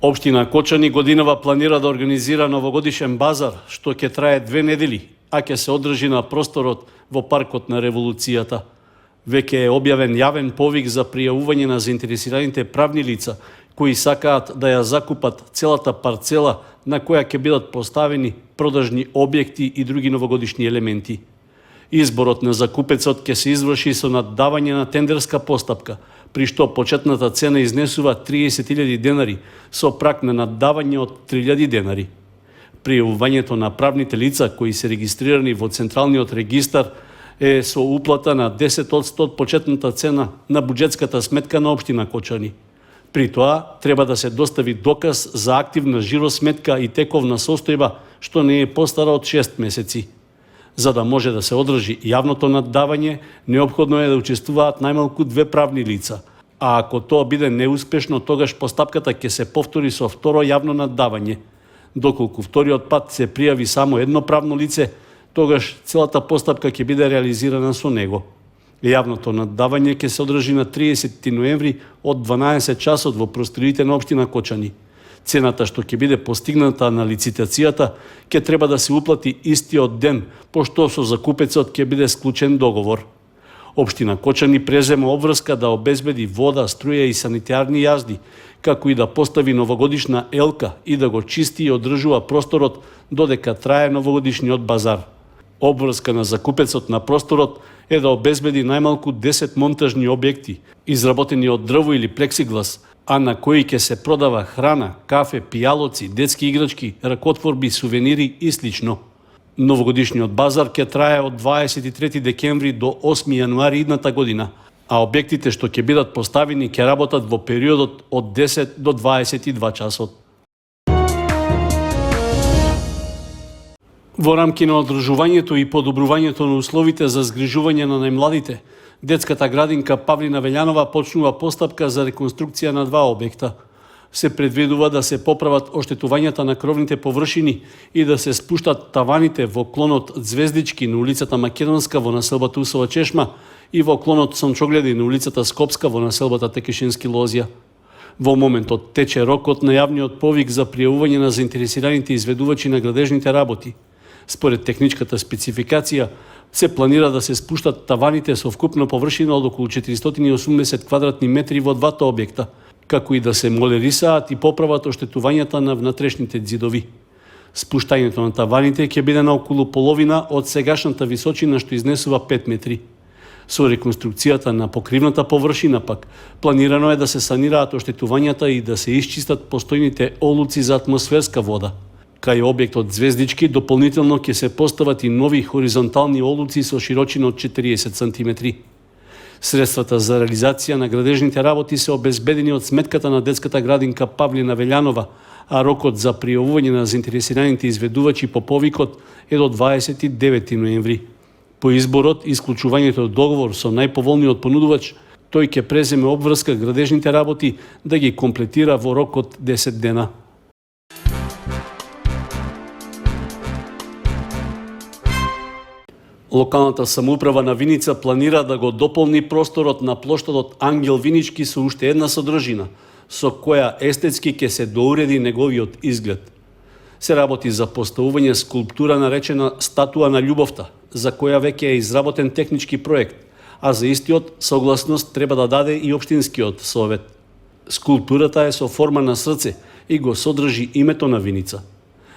Општина Кочани годинава планира да организира новогодишен базар, што ќе трае 2 недели, а ќе се одржи на просторот во Паркот на Револуцијата. Веќе е објавен јавен повик за пријавување на заинтересираните правни лица кои сакаат да ја закупат целата парцела на која ќе бидат поставени продажни објекти и други новогодишни елементи. Изборот на закупецот ќе се изврши со наддавање на тендерска постапка, при што почетната цена изнесува 30.000 денари со праг на наддавање од 3.000 денари. Пријавувањето на правните лица кои се регистрирани во Централниот регистар е со уплата на 10% од почетната цена на буџетската сметка на општина Кочани. При тоа треба да се достави доказ за активна жиросметка и тековна состојба што не е постара од 6 месеци. За да може да се одржи јавното наддавање, неопходно е да учествуваат најмалку 2 правни лица, а ако тоа биде неуспешно, тогаш постапката ќе се повтори со второ јавно наддавање. Доколку вториот пат се пријави само едно правно лице, тогаш целата постапка ќе биде реализирана со него. Јавното наддавање ќе се одржи на 30 ноември од 12 часот во просториите на општина Кочани. Цената што ќе биде постигната на лицитацијата ќе треба да се уплати истиот ден, пошто со закупецот ќе биде склучен договор. Општина Кочани презема обврска да обезбеди вода, струја и санитарни јазди, како и да постави новогодишна елка и да го чисти и одржува просторот додека трае новогодишниот базар. Обврска на закупецот на просторот е да обезбеди најмалку 10 монтажни објекти, изработени од дрво или плексиглас, а на кои ќе се продава храна, кафе, пијалоци, детски играчки, ракотворби, сувенири и слично. Новогодишниот базар ќе трае од 23 декември до 8 јануари идната година, а објектите што ќе бидат поставени ќе работат во периодот од 10 до 22 часот. Во рамки на одржувањето и подобрувањето на условите за згрижување на најмладите, детската градинка Павлина Велјанова почнува постапка за реконструкција на 2 објекта. Се предвидува да се поправат оштетувањата на кровните површини и да се спуштат таваните во клонот Звездички на улицата Македонска во населбата Усова Чешма и во клонот Сончогледи на улицата Скопска во населбата Текешински Лозија. Во моментот тече рокот на јавниот повик за пријавување на заинтересираните изведувачи на градежните работи. Според техничката спецификација, се планира да се спуштат таваните со вкупна површина од околу 480 квадратни метри во 2 објекта, како и да се молерисаат и поправат оштетувањата на внатрешните ѕидови. Спуштањето на таваните ќе биде на околу половина од сегашната височина што изнесува 5 метри. Со реконструкцијата на покривната површина пак, планирано е да се санираат оштетувањата и да се исчистат постојните олуци за атмосферска вода. Кај објектот Звездички дополнително ќе се постават и нови хоризонтални олуци со широчина од 40 см. Средствата за реализација на градежните работи се обезбедени од сметката на детската градинка Павлина Велјанова, а рокот за пријавување на заинтересираните изведувачи по повикот е до 29 ноември. По изборот и исклучувањето од договор со најповолниот понудувач, тој ќе преземе обврска градежните работи да ги комплетира во рок од 10 дена. Локалната самоуправа на Виница планира да го дополни просторот на плоштадот Ангел Винички со уште една содржина, со која естетски ќе се доуреди неговиот изглед. Се работи за поставување скулптура наречена Статуа на љубовта, за која веќе е изработен технички проект, а за истиот согласност треба да даде и општинскиот совет. Скулптурата е со форма на срце и го содржи името на Виница.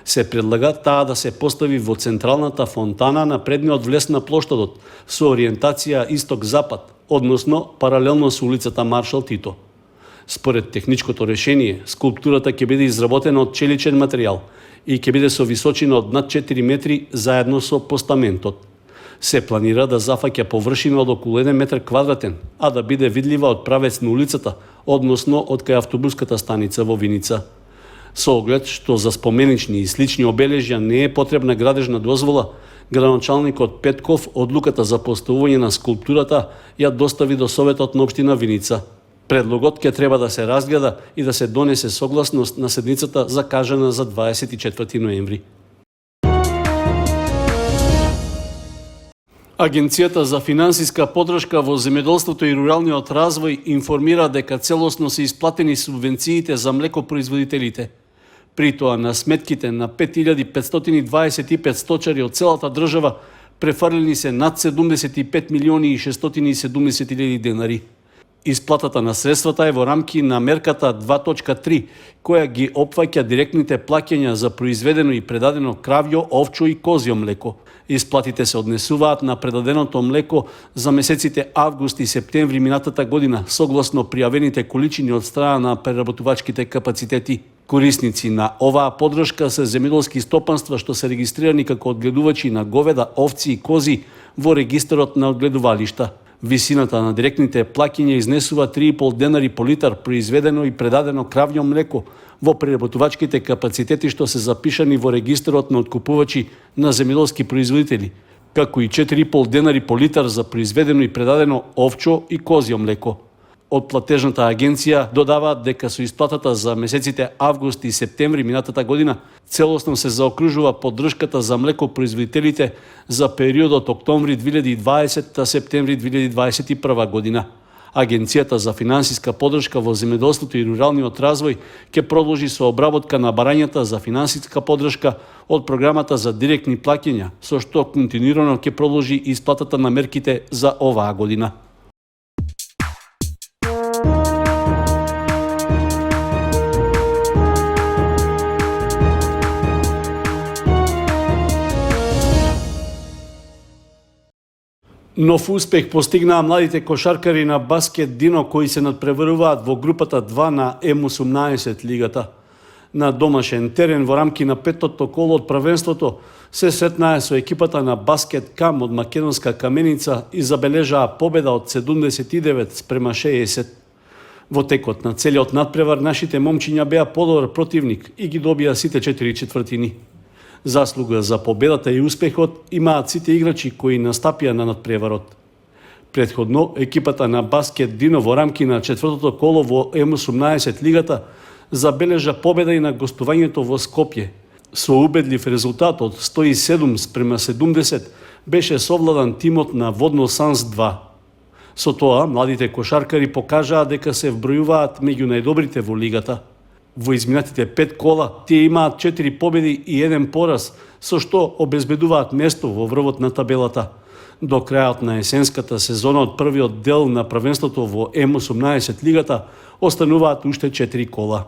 Се предлага таа да се постави во централната фонтана на предниот влез на плоштадот со ориентација исток-запад, односно паралелно со улицата Маршал Тито. Според техничкото решение, скулптурата ќе биде изработена од челичен материјал и ќе биде со височина од над 4 метри заедно со постаментот. Се планира да зафаќа површина од околу 1 метар квадратен, а да биде видлива од правец на улицата, односно од кај автобуската станица во Виница. Со оглед што за споменични и слични обележја не е потребна градежна дозвола, градоначалникот Петков одлуката за поставување на скулптурата ја достави до Советот на општина Виница. Предлогот ќе треба да се разгледа и да се донесе согласност на седницата закажана за 24 ноември. Агенцијата за финансиска поддршка во земјоделството и руралниот развој информира дека целосно се исплатени субвенциите за млекопроизводителите. При тоа на сметките на 5525 сточари од целата држава префрлени се над 75 милиони и 670 илјади денари. Исплатата на средствата е во рамки на мерката 2.3, која ги опфаќа директните плаќања за произведено и предадено кравјо, овчо и козјо млеко. Исплатите се однесуваат на предаденото млеко за месеците август и септември минатата година, согласно пријавените количини од страна на преработувачките капацитети. Корисници на оваа поддршка се земјоделски стопанства што се регистрирани како одгледувачи на говеда, овци и кози во регистарот на одгледувалишта. Висината на директните плаќања изнесува 3,5 денари по литар произведено и предадено кравјо млеко во преработувачките капацитети што се запишани во регистарот на откупувачи на земјоделски производители, како и 4,5 денари по литар за произведено и предадено овчо и козјо млеко. Од платежната агенција додаваат дека со исплатата за месеците август и септември минатата година целосно се заокружува поддршката за млекопроизводителите за периодот октомври 2020 септември 2021 година. Агенцијата за финансиска поддршка во земјоделството и руралниот развој ќе продолжи со обработка на барањата за финансиска поддршка од програмата за директни плаќања, со што континуирано ќе продолжи исплатата на мерките за оваа година. Нов успех постигнаа младите кошаркари на баскет Дино кои се надпреваруваат во групата 2 на М18 лигата. На домашен терен во рамки на петото коло од првенството се сретнаа со екипата на баскет Кам од македонска Каменица и забележаа победа од 79-60. Во текот на целиот надпревар нашите момчиња беа подобар противник и ги добија сите 4 четвртини. Заслуга за победата и успехот имаат сите играчи кои настапија на надпреварот. Претходно, екипата на баскет Дино во рамки на четвртото коло во М18 лигата забележа победа и на гостувањето во Скопје. Со убедлив резултат од 107-70 беше совладан тимот на Водно Санс 2. Со тоа, младите кошаркари покажаа дека се вбројуваат меѓу најдобрите во лигата. Во изминатите 5 кола, тие имаат 4 победи и 1 пораз, со што обезбедуваат место во врвот на табелата. До крајот на есенската сезона од првиот дел на првенството во М18 лигата остануваат уште 4 кола.